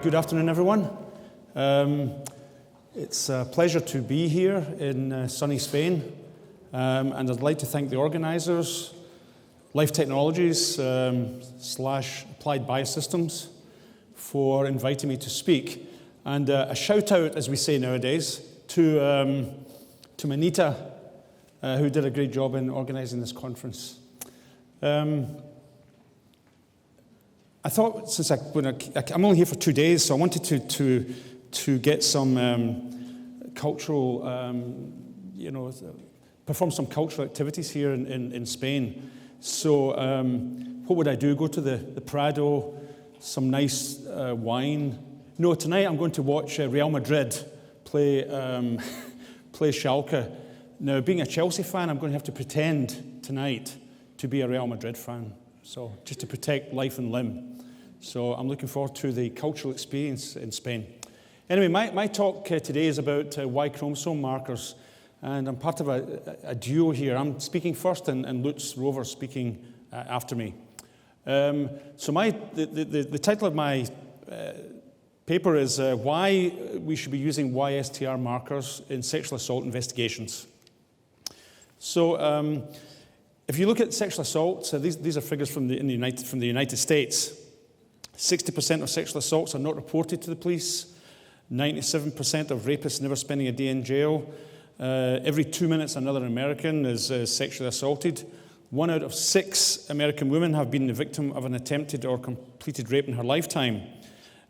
Good afternoon, everyone. It's a pleasure to be here in sunny Spain, and I'd like to thank the organizers, Life Technologies / Applied Biosystems, for inviting me to speak. And a shout out, as we say nowadays, to Manita, who did a great job in organizing this conference. I thought, since I'm only here for 2 days, so I wanted to get some cultural, perform some cultural activities here in Spain. So what would I do? Go to the Prado, some nice wine. No, tonight I'm going to watch Real Madrid play Schalke. Now, being a Chelsea fan, I'm going to have to pretend tonight to be a Real Madrid fan. So just to protect life and limb. So I'm looking forward to the cultural experience in Spain. Anyway, my talk today is about Y chromosome markers, and I'm part of a duo here. I'm speaking first, and Lutz Rover speaking after me. So the title of my paper is Why We Should Be Using YSTR Markers in Sexual Assault Investigations. So if you look at sexual assaults, these are figures from the United States. 60% of sexual assaults are not reported to the police. 97% of rapists never spending a day in jail. Every 2 minutes, another American is sexually assaulted. 1 out of 6 American women have been the victim of an attempted or completed rape in her lifetime.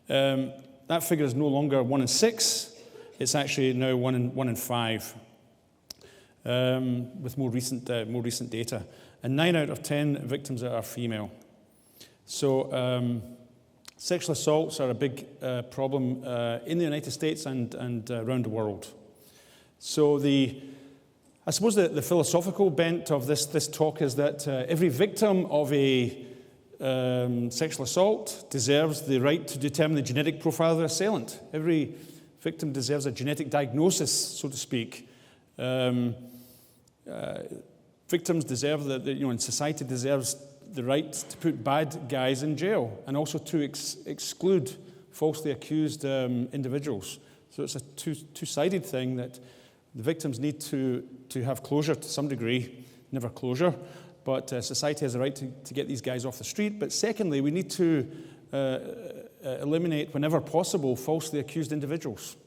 That figure is no longer 1 in 6. It's actually now 1 in 5. With more recent data. And 9 out of 10 victims are female. So sexual assaults are a big problem in the United States and around the world. So I suppose the philosophical bent of this talk is that every victim of a sexual assault deserves the right to determine the genetic profile of their assailant. Every victim deserves a genetic diagnosis, so to speak. Victims deserve and society deserves the right to put bad guys in jail and also to exclude falsely accused individuals. So it's a two-sided thing that the victims need to have closure to some degree, never closure, but society has a right to get these guys off the street. But secondly, we need to eliminate, whenever possible, falsely accused individuals.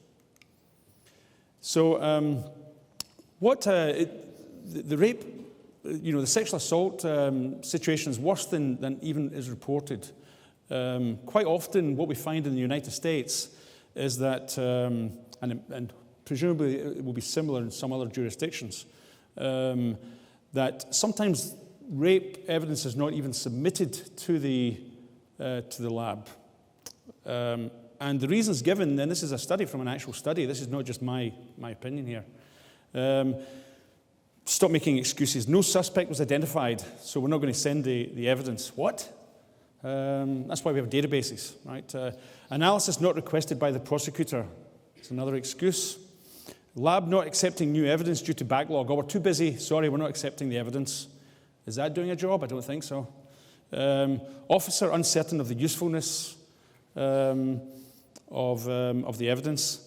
So the rape, the sexual assault situation is worse than even is reported. Quite often what we find in the United States is that, and presumably it will be similar in some other jurisdictions, that sometimes rape evidence is not even submitted to the lab. And the reasons given, and this is a study from an actual study, this is not just my opinion here. Stop making excuses. No suspect was identified, so we're not going to send the evidence. What? That's why we have databases, right? Analysis not requested by the prosecutor. It's another excuse. Lab not accepting new evidence due to backlog. Oh, we're too busy. Sorry, we're not accepting the evidence. Is that doing a job? I don't think so. Officer uncertain of the usefulness of the evidence.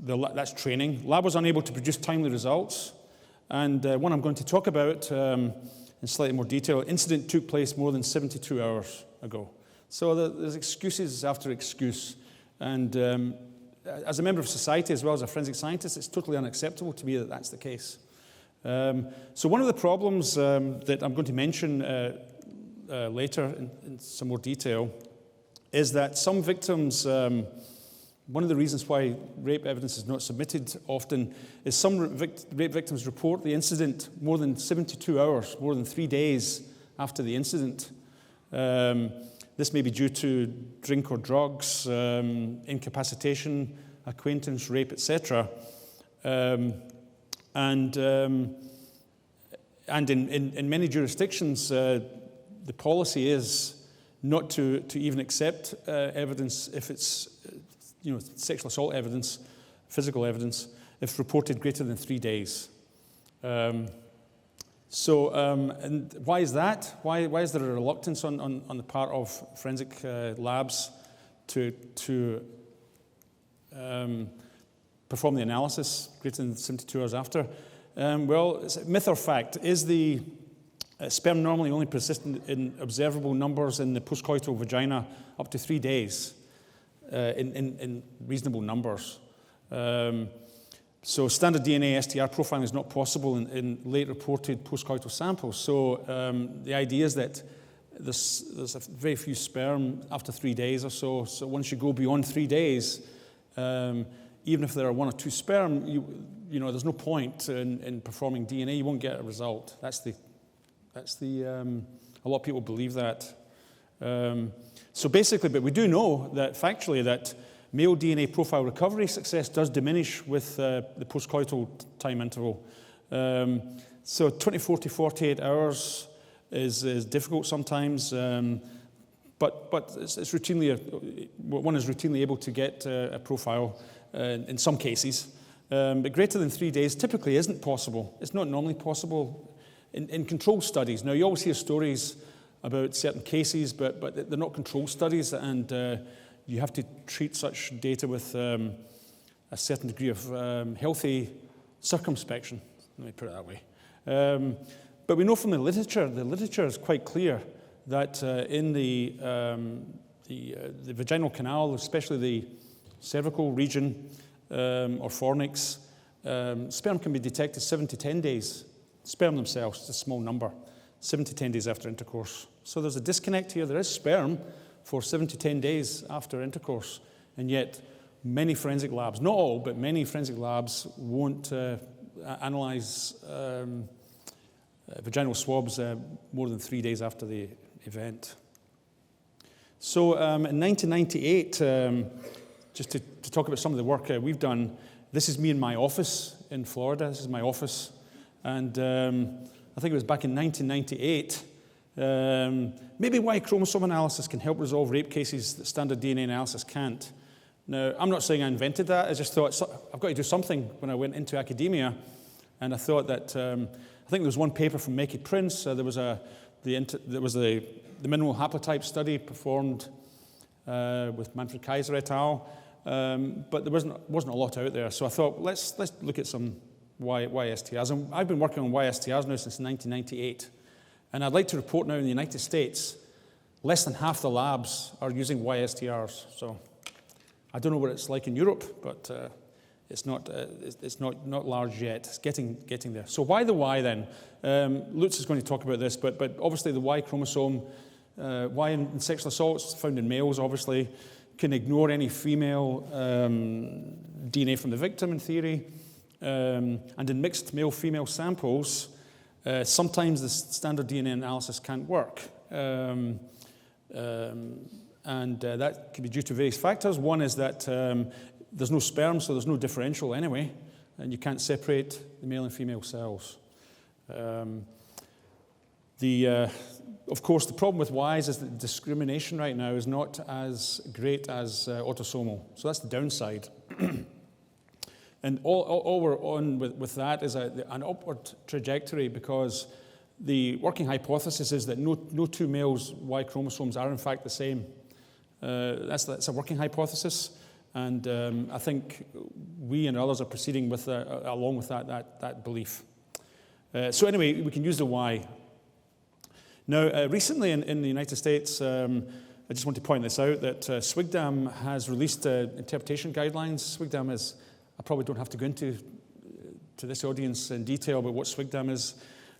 That's training. Lab was unable to produce timely results. And one I'm going to talk about in slightly more detail, incident took place more than 72 hours ago. So there's excuses after excuse. And as a member of society, as well as a forensic scientist, it's totally unacceptable to me that that's the case. So one of the problems that I'm going to mention later in some more detail is that some victims, one of the reasons why rape evidence is not submitted often is some rape victims report the incident more than 72 hours, more than 3 days after the incident. This may be due to drink or drugs, incapacitation, acquaintance, rape, etc. And in many jurisdictions, the policy is not to even accept evidence if it's sexual assault evidence, physical evidence, if reported greater than 3 days. And why is that? Why is there a reluctance on the part of forensic labs to perform the analysis greater than 72 hours after. Well, it's a myth or fact. Is the sperm normally only persistent in observable numbers in the postcoital vagina up to 3 days in reasonable numbers? So standard DNA STR profiling is not possible in late reported postcoital samples. So the idea is that there's a very few sperm after 3 days or so. So once you go beyond 3 days, even if there are 1 or 2 sperm, you know, there's no point in performing DNA. You won't get a result. That's a lot of people believe that. So basically, but we do know that factually that male DNA profile recovery success does diminish with the postcoital time interval. So 24 to 48 hours is difficult sometimes, but it's routinely, one is routinely able to get a profile in some cases. But greater than 3 days typically isn't possible. It's not normally possible in controlled studies. Now, you always hear stories about certain cases, but they're not controlled studies, and you have to treat such data with a certain degree of healthy circumspection, let me put it that way. But we know from the literature is quite clear that in the vaginal canal, especially the cervical region or fornix, sperm can be detected 7 to 10 days. Sperm themselves, it's a small number, 7 to 10 days after intercourse. So there's a disconnect here. There is sperm for 7 to 10 days after intercourse, and yet many forensic labs, not all, but many forensic labs won't analyze vaginal swabs more than 3 days after the event. So in 1998, just to talk about some of the work we've done, this is me in my office in Florida. This is my office. And I think it was back in 1998, maybe Y chromosome analysis can help resolve rape cases that standard DNA analysis can't. Now, I'm not saying I invented that. I just thought, I've got to do something when I went into academia. And I thought that, I think there was one paper from Meki Prince. There was the minimal haplotype study performed with Manfred Kaiser et al. But there wasn't a lot out there. So I thought, let's look at some YSTRs. And I've been working on YSTRs now since 1998. And I'd like to report now in the United States, less than half the labs are using YSTRs. So I don't know what it's like in Europe, but it's not large yet. It's getting there. So why the Y then? Lutz is going to talk about this, but obviously the Y chromosome, Y in sexual assaults found in males, obviously, can ignore any female DNA from the victim in theory. And in mixed male-female samples, sometimes the standard DNA analysis can't work. And that can be due to various factors. One is that there's no sperm, so there's no differential anyway, and you can't separate the male and female cells. Of course, the problem with Ys is that discrimination right now is not as great as autosomal. So that's the downside. And all we're on with that is an upward trajectory, because the working hypothesis is that no two males' Y chromosomes are in fact the same. That's a working hypothesis, and I think we and others are proceeding with along with that belief. So anyway, we can use the Y. Now, recently in the United States, I just want to point this out, that SWGDAM has released interpretation guidelines. SWGDAM is, I probably don't have to go into this audience in detail about what SWGDAM is,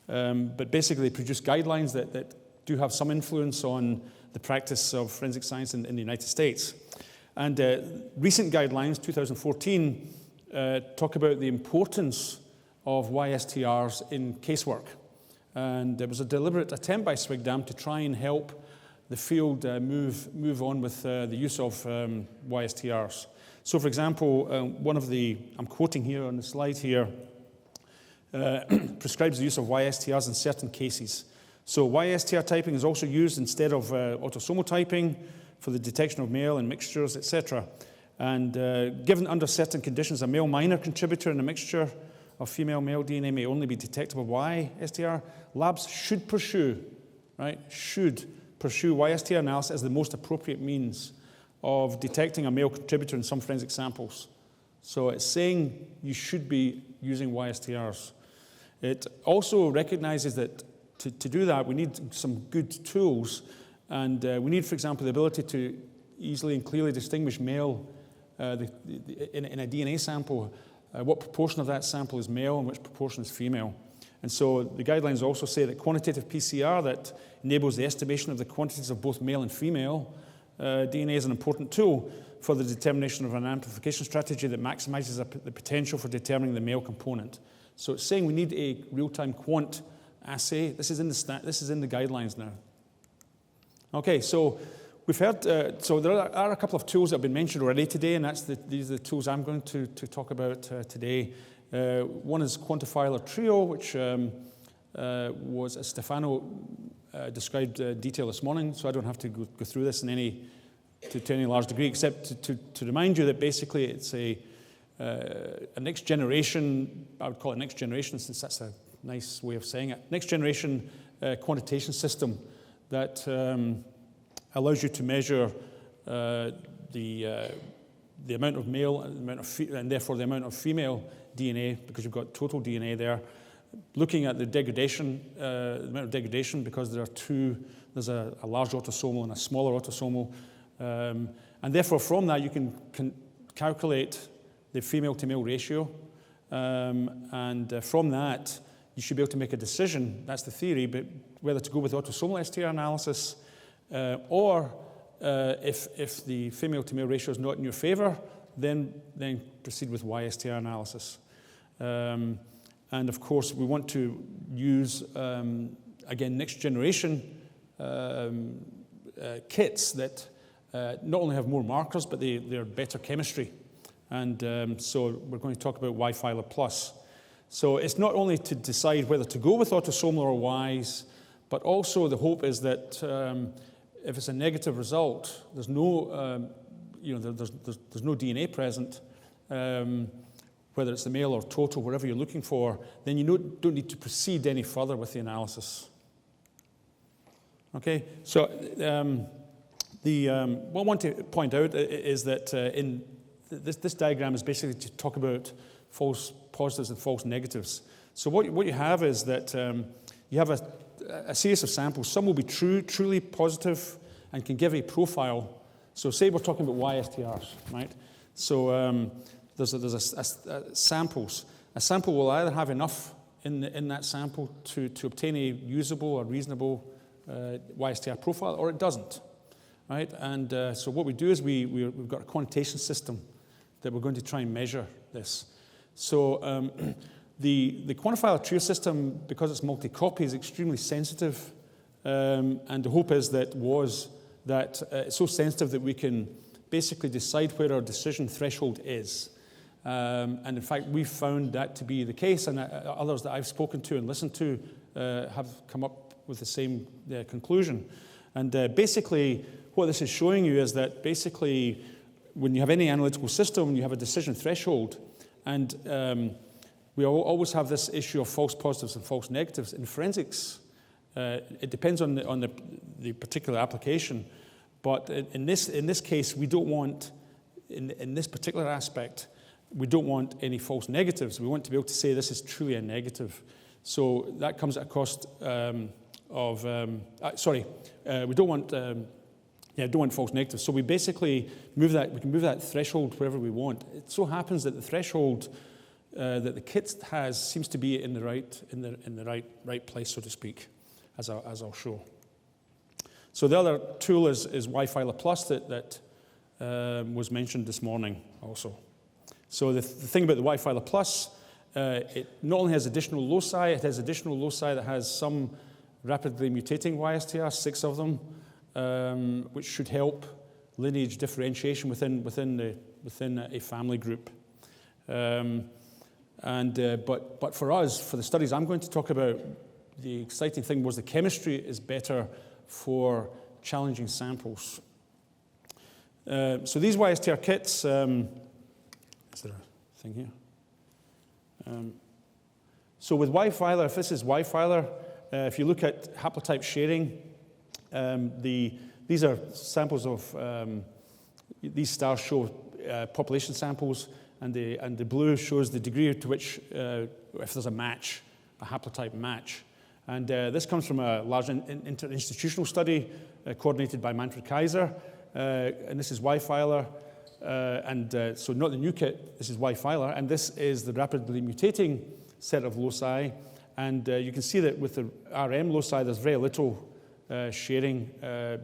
but basically they produce guidelines that do have some influence on the practice of forensic science in the United States. And recent guidelines, 2014, talk about the importance of YSTRs in casework. And there was a deliberate attempt by SWGDAM to try and help the field move on with the use of YSTRs. So, for example, I'm quoting here on the slide here, prescribes the use of YSTRs in certain cases. So YSTR typing is also used instead of autosomal typing for the detection of male and mixtures, etc. And given under certain conditions, a male minor contributor in a mixture of female-male DNA may only be detectable by YSTR, labs should pursue YSTR analysis as the most appropriate means of detecting a male contributor in some forensic samples. So it's saying you should be using YSTRs. It also recognizes that to do that, we need some good tools. And we need, for example, the ability to easily and clearly distinguish male in a DNA sample, what proportion of that sample is male and which proportion is female. And so the guidelines also say that quantitative PCR that enables the estimation of the quantities of both male and female DNA is an important tool for the determination of an amplification strategy that maximizes the potential for determining the male component. So it's saying we need a real-time quant assay. This is in the guidelines now. Okay, so we've heard, so there are a couple of tools that have been mentioned already today, and these are the tools I'm going to talk about today. One is Quantifiler Trio, which was, as Stefano described detail this morning, so I don't have to go through this to any large degree, except to remind you that basically it's a next generation, I would call it next generation since that's a nice way of saying it, next generation quantitation system that allows you to measure the amount of male and therefore the amount of female DNA, because you've got total DNA there, looking at the degradation, the amount of degradation, because there's a large autosomal and a smaller autosomal, and therefore from that you can calculate the female to male ratio, and from that you should be able to make a decision, that's the theory, but whether to go with autosomal STR analysis or if the female to male ratio is not in your favor, then proceed with YSTR analysis. And of course, we want to use, again, next generation kits that not only have more markers, but they're better chemistry. And so we're going to talk about Yfiler Plus. So it's not only to decide whether to go with autosomal or Ys, but also the hope is that if it's a negative result, there's no, there's no DNA present, whether it's the male or total, whatever you're looking for, then you don't need to proceed any further with the analysis. Okay, so what I want to point out is that in this diagram is basically to talk about false positives and false negatives. So what you have is that you have a series of samples. Some will be truly positive and can give a profile. So say we're talking about YSTRs, right? So there's samples. A sample will either have enough in that sample to obtain a usable or reasonable YSTR profile, or it doesn't, right? And so what we do is we've got a quantitation system that we're going to try and measure this. So the Quantifiler Trio system, because it's multi-copy, is extremely sensitive, and the hope is that it's so sensitive that we can basically decide where our decision threshold is. And in fact, we've found that to be the case, and others that I've spoken to and listened to have come up with the same conclusion. And basically, what this is showing you is that basically, when you have any analytical system, you have a decision threshold, and we always have this issue of false positives and false negatives. In forensics, it depends on the particular application, but in this case, we don't want, in this particular aspect, we don't want any false negatives. We want to be able to say this is truly a negative. So that comes at a cost we don't want false negatives. So we basically we can move that threshold wherever we want. It so happens that the threshold that the kit has seems to be in the right place, so to speak, as I'll show. So the other tool is Yfiler Plus that was mentioned this morning also. So the thing about the Yfiler Plus, it not only has additional loci, it has additional loci that has some rapidly mutating YSTR, 6 of them, which should help lineage differentiation within a family group. But for us, for the studies I'm going to talk about, the exciting thing was the chemistry is better for challenging samples. So these YSTR kits, is there a thing here? So with Yfiler, if this is Yfiler, if you look at haplotype sharing, these are samples of these stars show population samples, and the blue shows the degree to which, if there's a match, a haplotype match. And this comes from a large interinstitutional study coordinated by Manfred Kaiser, and this is Yfiler, so not the new kit, this is Yfiler, and this is the rapidly mutating set of loci, and you can see that with the RM loci, there's very little sharing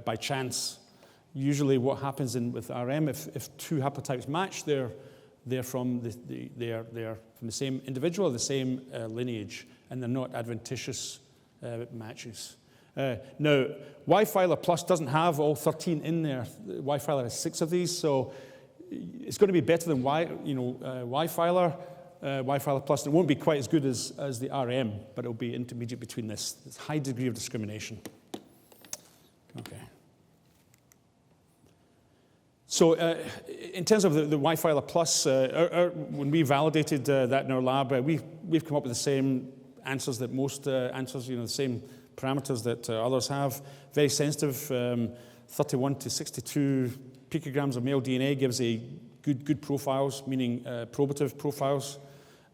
by chance. Usually what happens with RM, if two haplotypes match, they're from the same individual, the same lineage, and they're not adventitious matches. Now, Yfiler Plus doesn't have all 13 in there. Yfiler has 6 of these, so it's going to be better than Yfiler, Yfiler Plus. It won't be quite as good as the RM, but it'll be intermediate between this. It's a high degree of discrimination. Okay. So in terms of the Yfiler Plus, when we validated that in our lab, we've come up with the same answers that most answers, the same parameters that others have. Very sensitive, 31 to 62 picograms of male DNA gives a good profiles, meaning probative profiles.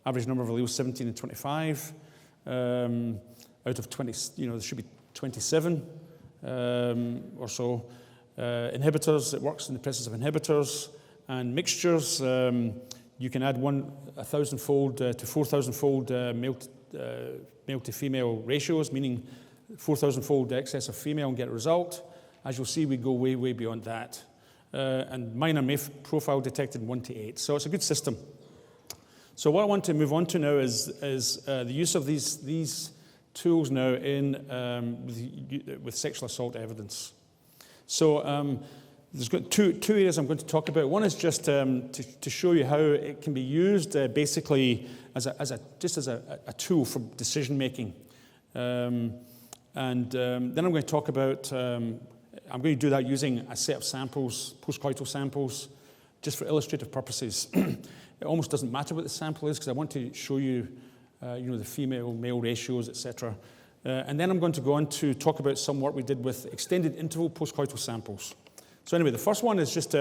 Average number of alleles 17 and 25. Out of 20, there should be 27 or so. Inhibitors, it works in the presence of inhibitors. And mixtures, you can add 1,000-fold to 4,000-fold male to female ratios, meaning 4,000-fold excess of female and get a result. As you'll see, we go way, way beyond that. And minor MAF profile detected 1 to 8. So it's a good system. So what I want to move on to now is the use of these tools now with sexual assault evidence. So there's got two areas I'm going to talk about. One is just to show you how it can be used basically as a tool for decision making. And then I'm going to talk about, I'm going to do that using a set of samples, postcoital samples, just for illustrative purposes. It almost doesn't matter what the sample is because I want to show you, the female-male ratios, etc. And then I'm going to go on to talk about some work we did with extended interval postcoital samples. So anyway, the first one is just,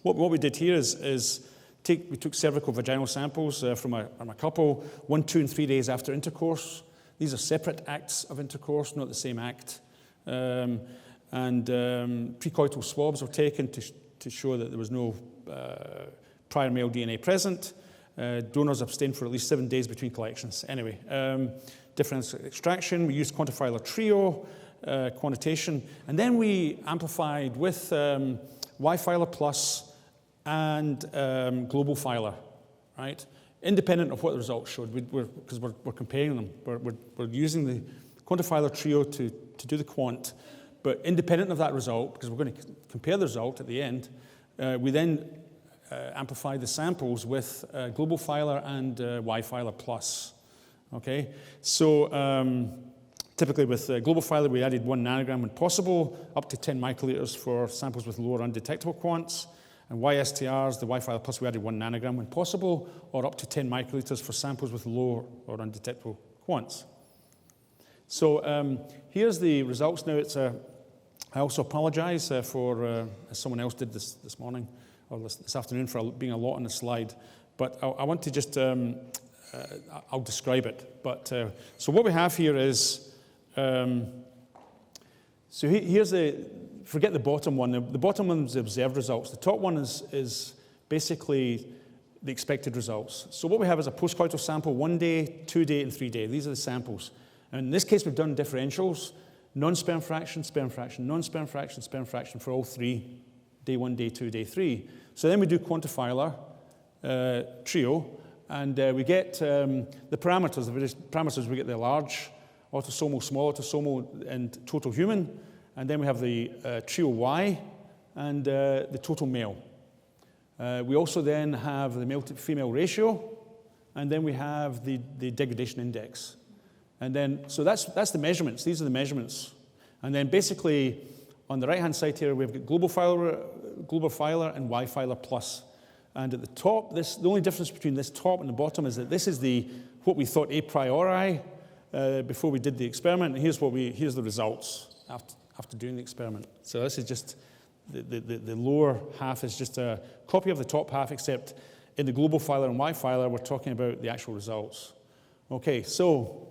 what we did here is we took cervical vaginal samples from a couple, 1, 2, and 3 days after intercourse. These are separate acts of intercourse, not the same act. And precoital swabs were taken to show that there was no prior male DNA present. Donors abstained for at least 7 days between collections. Anyway, differential extraction, we used Quantifiler trio, quantitation, and then we amplified with Yfiler Plus and Filer, right? Independent of what the results showed, because we're comparing them. We're using the Quantifiler trio to do the quant, but independent of that result, because we're going to compare the result at the end, we then amplify the samples with Filer and Yfiler Plus. Okay, so typically with Filer, we added 1 nanogram when possible, up to 10 microliters for samples with lower undetectable quants. And YSTRs, the Yfiler Plus, we added 1 nanogram when possible, or up to 10 microliters for samples with low or undetectable quants. So here's the results now. I also apologize for, as someone else did this morning, or this afternoon, for being a lot on the slide. But I want to just, I'll describe it. But so what we have here is, so here's forget the bottom one. The bottom one is the observed results. The top one is basically the expected results. So what we have is a postcoital sample, 1 day, 2 day, and 3 day. These are the samples. And in this case, we've done differentials, non-sperm fraction, sperm fraction, non-sperm fraction, sperm fraction for all 3, day 1, day 2, day 3. So then we do Quantifiler trio, and we get the parameters, the various parameters. We get the large autosomal, small autosomal, and total human. And then we have the trio Y and the total male. We also then have the male to female ratio, and then we have the degradation index. And then, so that's the measurements. These are the measurements. And then basically, on the right-hand side here, we've got Filer and Yfiler Plus. And at the top, the only difference between this top and the bottom is that this is what we thought a priori before we did the experiment. And here's the results after doing the experiment. So this is just the lower half is just a copy of the top half, except in the global filer and Y-Filer, we're talking about the actual results. Okay, so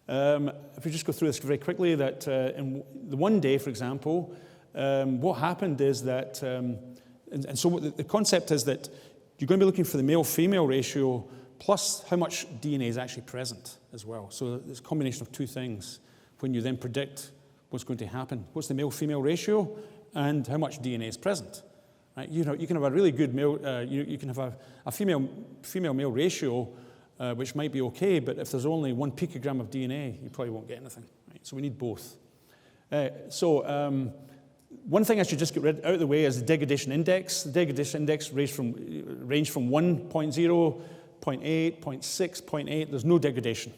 if we just go through this very quickly, that in the one day, for example, what happened is that, and so the concept is that you're going to be looking for the male-female ratio plus how much DNA is actually present as well. So it's a combination of two things when you then predict what's going to happen. What's the male-female ratio and how much DNA is present? Right? You can have a really good male, you can have a female-male ratio, which might be okay, but if there's only 1 picogram of DNA, you probably won't get anything. Right? So we need both. One thing I should just get out of the way is the degradation index. The degradation index range from 1.0, 0.8, 0.6, 0.8. There's no degradation,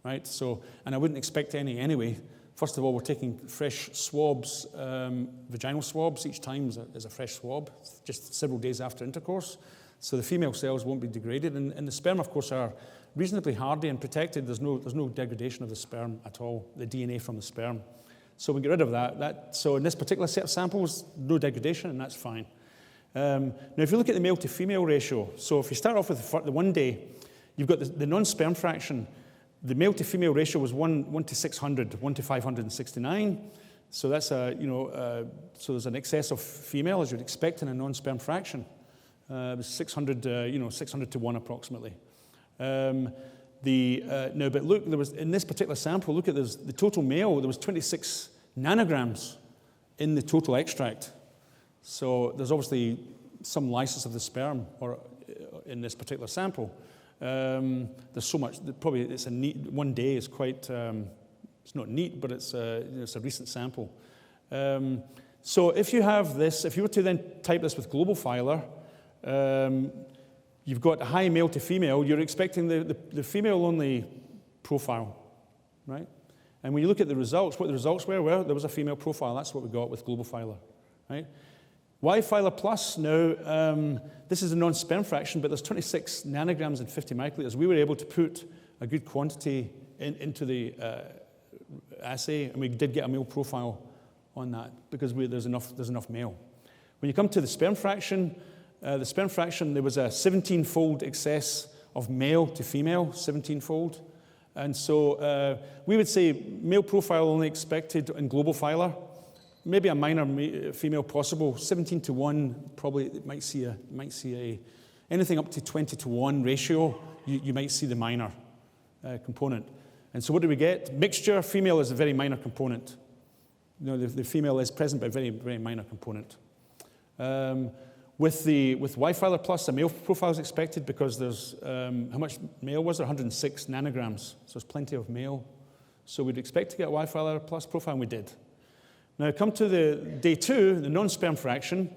right? So, and I wouldn't expect any anyway. First of all, we're taking fresh swabs, vaginal swabs. Each time is a fresh swab, just several days after intercourse. So the female cells won't be degraded. And the sperm, of course, are reasonably hardy and protected. There's no degradation of the sperm at all, the DNA from the sperm. So we get rid of that. So in this particular set of samples, no degradation, and that's fine. Now, if you look at the male to female ratio, so if you start off with the one day, you've got the non-sperm fraction. The male to female ratio was 1 to 600, 1 to 569. So that's so there's an excess of female, as you'd expect in a non-sperm fraction. It was 600, 600 to 1 approximately. Now, but look, there was in this particular sample. Look at this, the total male. There was 26 nanograms in the total extract. So there's obviously some lysis of the sperm, or in this particular sample. There's so much. Probably it's a neat. One day is quite. It's not neat, but it's a recent sample. So if you have this, if you were to then type this with global filer. You've got a high male to female. You're expecting the female-only profile, right? And when you look at the results, what the results were, well, there was a female profile. That's what we got with global filer, right? Yfiler Plus, now, this is a non-sperm fraction, but there's 26 nanograms and 50 microliters. We were able to put a good quantity into the assay, and we did get a male profile on that because there's enough male. When you come to the sperm fraction, there was a 17-fold excess of male to female, 17-fold. And so we would say male profile only expected in global filer, maybe a minor female possible, 17 to 1, probably it might see anything up to 20 to 1 ratio, you might see the minor component. And so what do we get? Mixture, female is a very minor component. The female is present, but a very, very minor component. With Yfiler Plus, a male profile is expected because there's, how much male was there? 106 nanograms. So there's plenty of male. So we'd expect to get a Yfiler Plus profile, and we did. Now come to the day 2, the non-sperm fraction.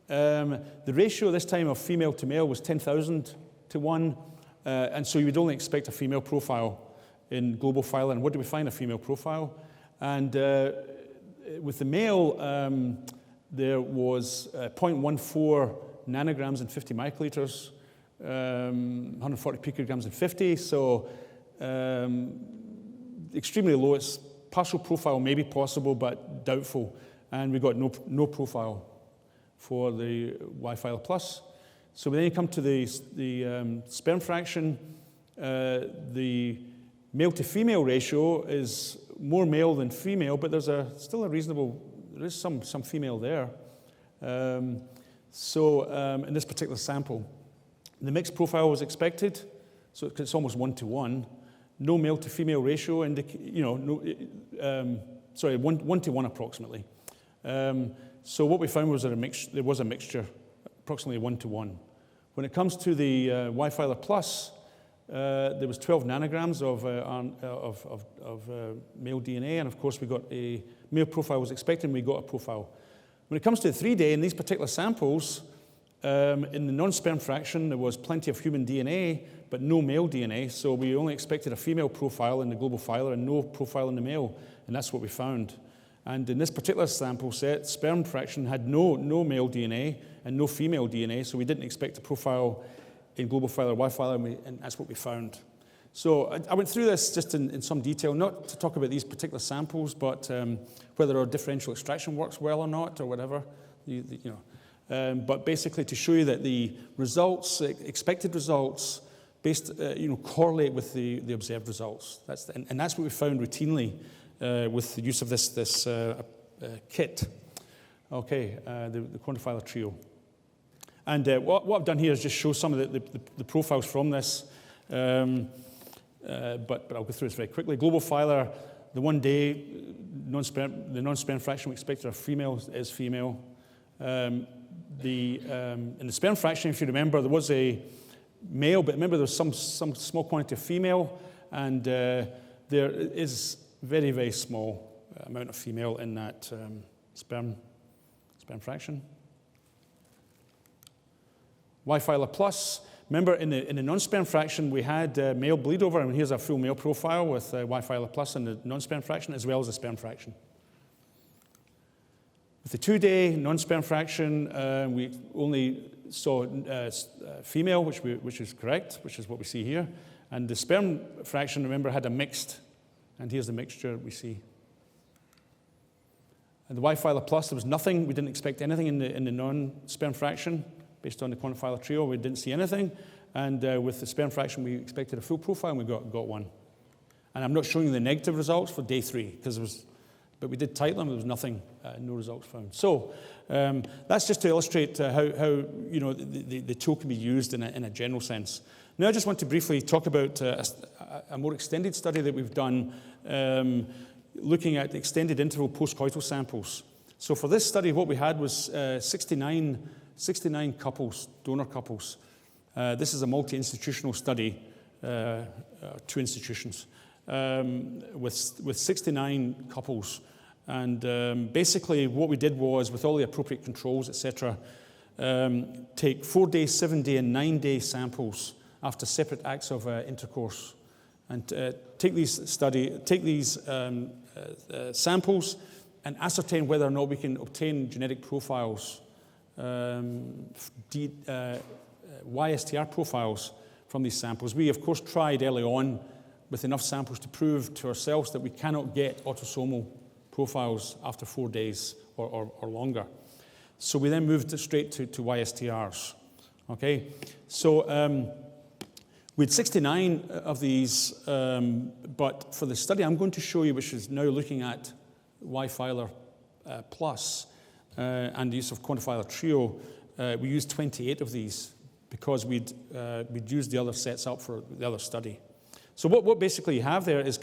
The ratio this time of female to male was 10,000 to 1. And so you would only expect a female profile in global filer. And what do we find? A female profile. And with the male, there was 0.14 nanograms and 50 microliters, 140 picograms and 50, so extremely low. It's partial profile may be possible, but doubtful. And we got no profile for the Yfiler Plus. So then you come to the sperm fraction. The male to female ratio is more male than female, but there's still a reasonable. There is some female there. In this particular sample, the mixed profile was expected, so it's almost 1 to 1. No male to female ratio, 1 to 1 approximately. So what we found was that there was a mixture, approximately 1 to 1. When it comes to the Yfiler Plus, there was 12 nanograms of male DNA, and of course we got a male profile was expected, and we got a profile. When it comes to the 3-day, in these particular samples, in the non-sperm fraction, there was plenty of human DNA, but no male DNA, so we only expected a female profile in the global filer and no profile in the male, and that's what we found. And in this particular sample set, sperm fraction had no male DNA and no female DNA, so we didn't expect a profile in global filer, Yfiler, and that's what we found. So I went through this just in some detail, not to talk about these particular samples, but whether our differential extraction works well or not, or whatever. But basically to show you that the results, expected results, correlate with the observed results. And that's what we found routinely with the use of this kit. Okay, the Quantifiler trio. And what I've done here is just show some of the profiles from this, but I'll go through this very quickly. Global filer, the 1 day, the non-sperm fraction we expected are female is female. In the sperm fraction, if you remember, there was a male, but remember there was some small quantity of female, and there is very, very small amount of female in that sperm fraction. Yfiler Plus, remember in the non-sperm fraction we had male bleed over, and here's a full male profile with Yfiler Plus in the non-sperm fraction as well as the sperm fraction. With the 2 day non-sperm fraction, we only saw female, which is correct, which is what we see here. And the sperm fraction, remember, had a mixed, and here's the mixture we see. And the Yfiler Plus, there was nothing, we didn't expect anything in the non-sperm fraction. Based on the Quantifiler trio, we didn't see anything. And with the sperm fraction, we expected a full profile, and we got one. And I'm not showing you the negative results for day 3, but we did title them, there was nothing, no results found. So that's just to illustrate how the tool can be used in a general sense. Now I just want to briefly talk about a more extended study that we've done looking at extended interval postcoital samples. So for this study, what we had was 69 couples, donor couples. This is a multi-institutional study, 2 institutions, with 69 couples. And basically what we did was, with all the appropriate controls, etc., take 4 day, 7 day, and 9 day samples after separate acts of intercourse, and take these samples and ascertain whether or not we can obtain genetic profiles, YSTR profiles from these samples. We, of course, tried early on with enough samples to prove to ourselves that we cannot get autosomal profiles after 4 days or longer. So we then moved straight to YSTRs. Okay, so we had 69 of these, but for the study I'm going to show you, which is now looking at Yfiler Plus and the use of Quantifiler trio, we used 28 of these because we'd used the other sets up for the other study. So what basically you have there is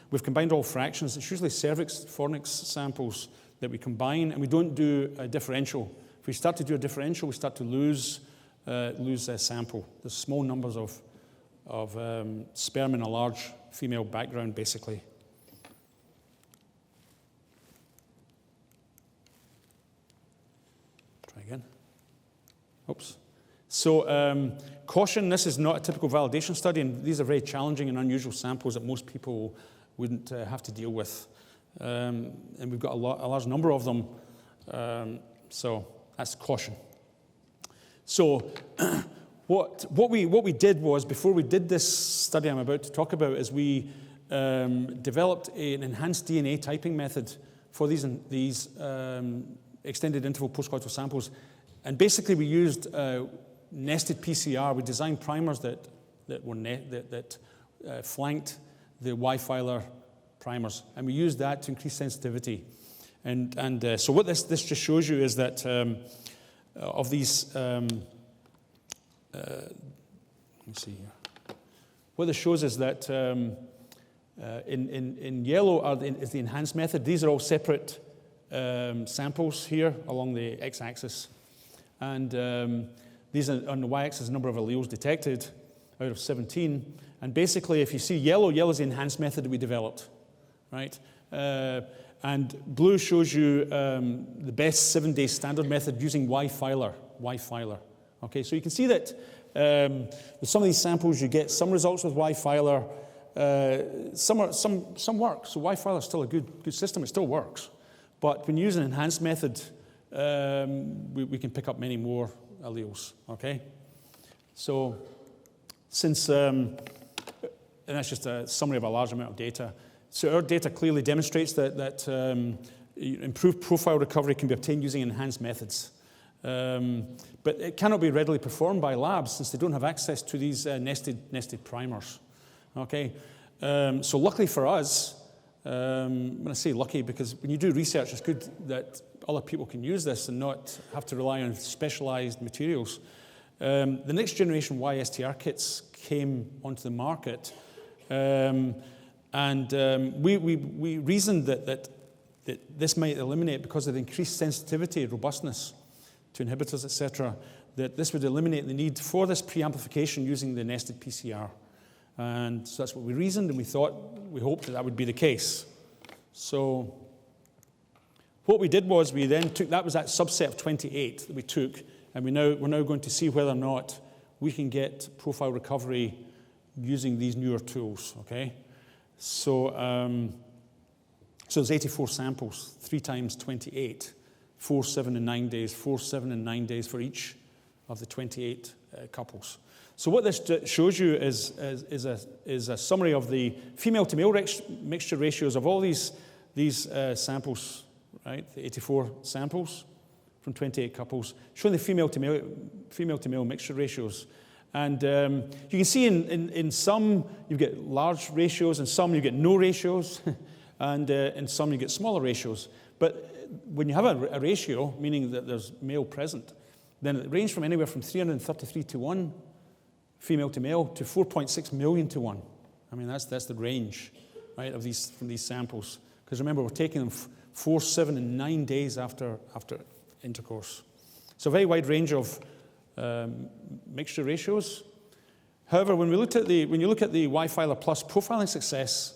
we've combined all fractions. It's usually cervix, fornix samples that we combine, and we don't do a differential. If we start to do a differential, we start to lose a sample. There's small numbers of sperm in a large female background, basically. Try again. Oops. So caution, this is not a typical validation study, and these are very challenging and unusual samples that most people wouldn't have to deal with. And we've got a large number of them, so that's caution. So what we did was, before we did this study I'm about to talk about, is we developed an enhanced DNA typing method for these extended interval postcoital samples. And basically we used nested PCR. We designed primers that flanked the Yfiler primers, and we used that to increase sensitivity. And so what this just shows you is that of these, let me see here. What this shows is that in yellow is the enhanced method. These are all separate samples here along the x-axis, and these are on the y-axis, the number of alleles detected out of 17. And basically, if you see yellow is the enhanced method that we developed, right? And blue shows you the best 7-day standard method using Yfiler. Okay, so you can see that with some of these samples, you get some results with Yfiler. Some work. So Yfiler is still a good system. It still works. But when you use an enhanced method, we can pick up many more alleles. Okay, so since and that's just a summary of a large amount of data. So our data clearly demonstrates that improved profile recovery can be obtained using enhanced methods. But it cannot be readily performed by labs since they don't have access to these nested primers. Okay, so luckily for us, when I say lucky, because when you do research, it's good that other people can use this and not have to rely on specialized materials. The next generation YSTR kits came onto the market, and we reasoned that this might eliminate, because of the increased sensitivity, robustness to inhibitors, etc., that this would eliminate the need for this preamplification using the nested PCR. And so that's what we reasoned, and we hoped that would be the case. So what we did was we then took, that was that subset of 28 that we took, and we're now going to see whether or not we can get profile recovery using these newer tools, okay? So, so there's 84 samples, 3 times 28, 4, 7, and 9 days, 4, 7, and 9 days for each of the 28 couples. So what this shows you is a summary of the female-to-male mixture ratios of all these samples, right? The 84 samples from 28 couples, showing the female-to-male mixture ratios. And you can see in some you get large ratios, in some you get no ratios, and in some you get smaller ratios. But when you have a ratio, meaning that there's male present, then it ranges from anywhere from 333 to 1 female to male to 4.6 million to 1. I mean, that's the range, right, of these from these samples. Because remember, we're taking them 4, 7, and 9 days after intercourse. So a very wide range of mixture ratios. However, when you look at the Yfiler Plus profiling success,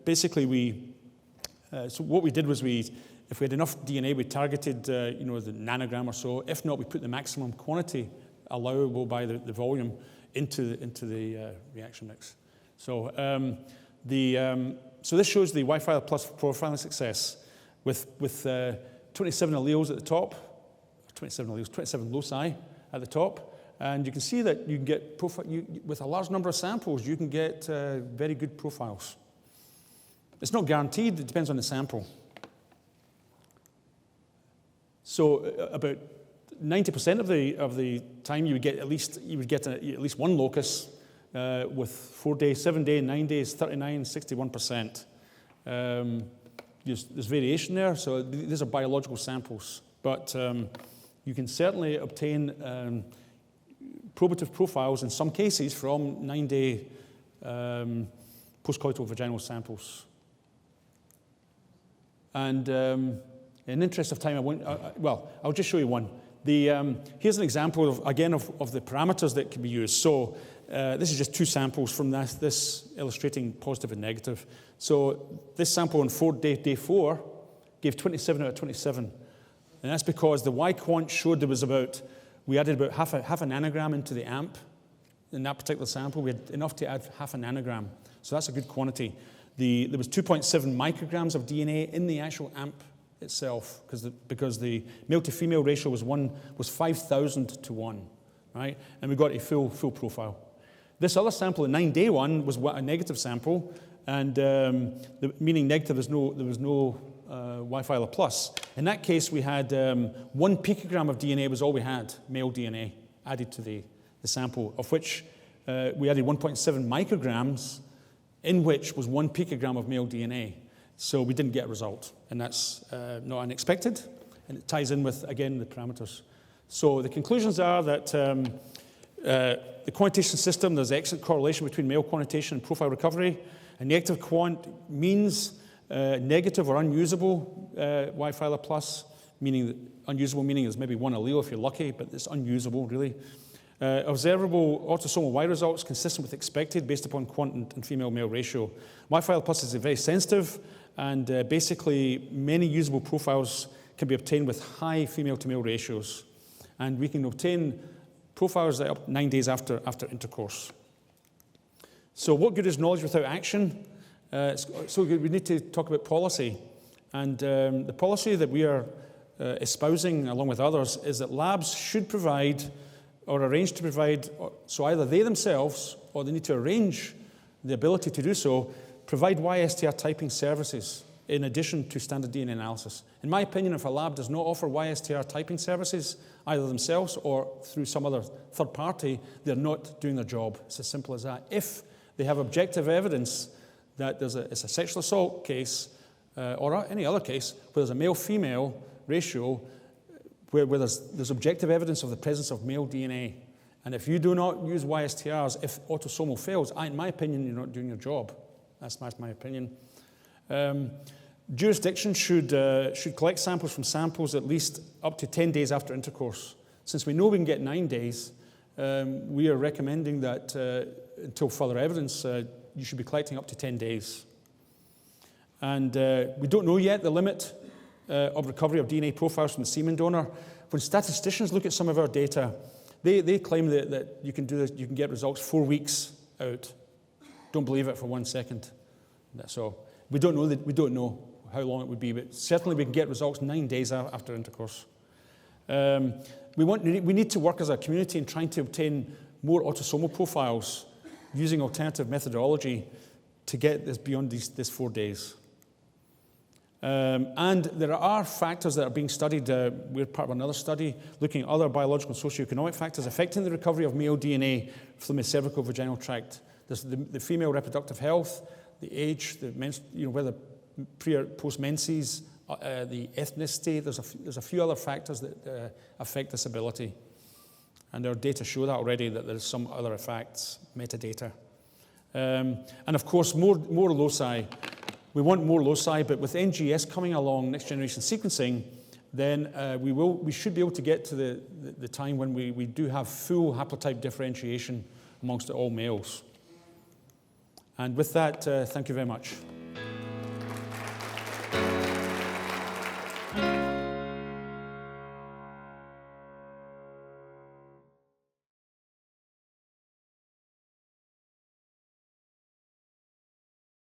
basically so what we did was if we had enough DNA, we targeted the nanogram or so. If not, we put the maximum quantity allowable by the volume into the reaction mix. So so this shows the Yfiler Plus profiling success with 27 alleles at the top, 27 loci at the top, and you can see that you can get with a large number of samples, you can get very good profiles. It's not guaranteed; it depends on the sample. So about 90% of the time, you would get at least one locus with 4 days, 7 days, 9 days, 39, 61%. There's variation there, so these are biological samples, but you can certainly obtain probative profiles in some cases from 9-day postcoital vaginal samples. And in the interest of time, I'll just show you one. Here's an example of the parameters that can be used. So this is just 2 samples from this illustrating positive and negative. So this sample on day 4 gave 27 out of 27. And that's because the Y-quant showed we added about half a nanogram into the AMP. In that particular sample, we had enough to add half a nanogram. So that's a good quantity. There was 2.7 micrograms of DNA in the actual AMP itself, because the male to female ratio was 5,000 to 1, right? And we got a full profile. This other sample, the 9-day one, was a negative sample, and meaning negative, there was no Yfiler Plus. In that case, we had 1 picogram of DNA was all we had, male DNA, added to the sample, of which we added 1.7 micrograms, in which was 1 picogram of male DNA. So we didn't get a result, and that's not unexpected, and it ties in with, again, the parameters. So the conclusions are that the quantitation system, there's excellent correlation between male quantitation and profile recovery. A negative quant means negative or unusable Yfiler Plus, unusable meaning there's maybe one allele if you're lucky, but it's unusable, really. Observable autosomal Y results consistent with expected based upon quant and female-male ratio. Yfiler Plus is very sensitive, and basically many usable profiles can be obtained with high female-to-male ratios. And we can obtain profiles that are up 9 days after intercourse. So what good is knowledge without action? So we need to talk about policy. And the policy that we are espousing, along with others, is that labs should provide or arrange to provide, so either they themselves or they need to arrange the ability to do so, provide YSTR typing services in addition to standard DNA analysis. In my opinion, if a lab does not offer YSTR typing services, either themselves or through some other third party, they're not doing their job. It's as simple as that. If they have objective evidence that it's a sexual assault case or any other case where there's a male-female ratio where there's objective evidence of the presence of male DNA, and if you do not use YSTRs, if autosomal fails, in my opinion, you're not doing your job. That's my opinion. Jurisdiction should collect samples from samples at least up to 10 days after intercourse. Since we know we can get 9 days, we are recommending that until further evidence, you should be collecting up to 10 days. And we don't know yet the limit of recovery of DNA profiles from the semen donor. When statisticians look at some of our data, they claim that you can do this, you can get results 4 weeks out. Don't believe it for 1 second. So we don't know how long it would be, but certainly we can get results 9 days after intercourse. We need to work as a community in trying to obtain more autosomal profiles using alternative methodology to get this beyond this 4 days. And there are factors that are being studied. We're part of another study looking at other biological and socioeconomic factors affecting the recovery of male DNA from the cervical-vaginal tract. There's the female reproductive health, the age, whether pre or post-menses, the ethnicity. There's a few other factors that affect disability. And our data show that already, that there's some other effects, metadata. And of course, more loci. We want more loci, but with NGS coming along, next generation sequencing, then we should be able to get to the time when we do have full haplotype differentiation amongst all males. And with that, thank you very much.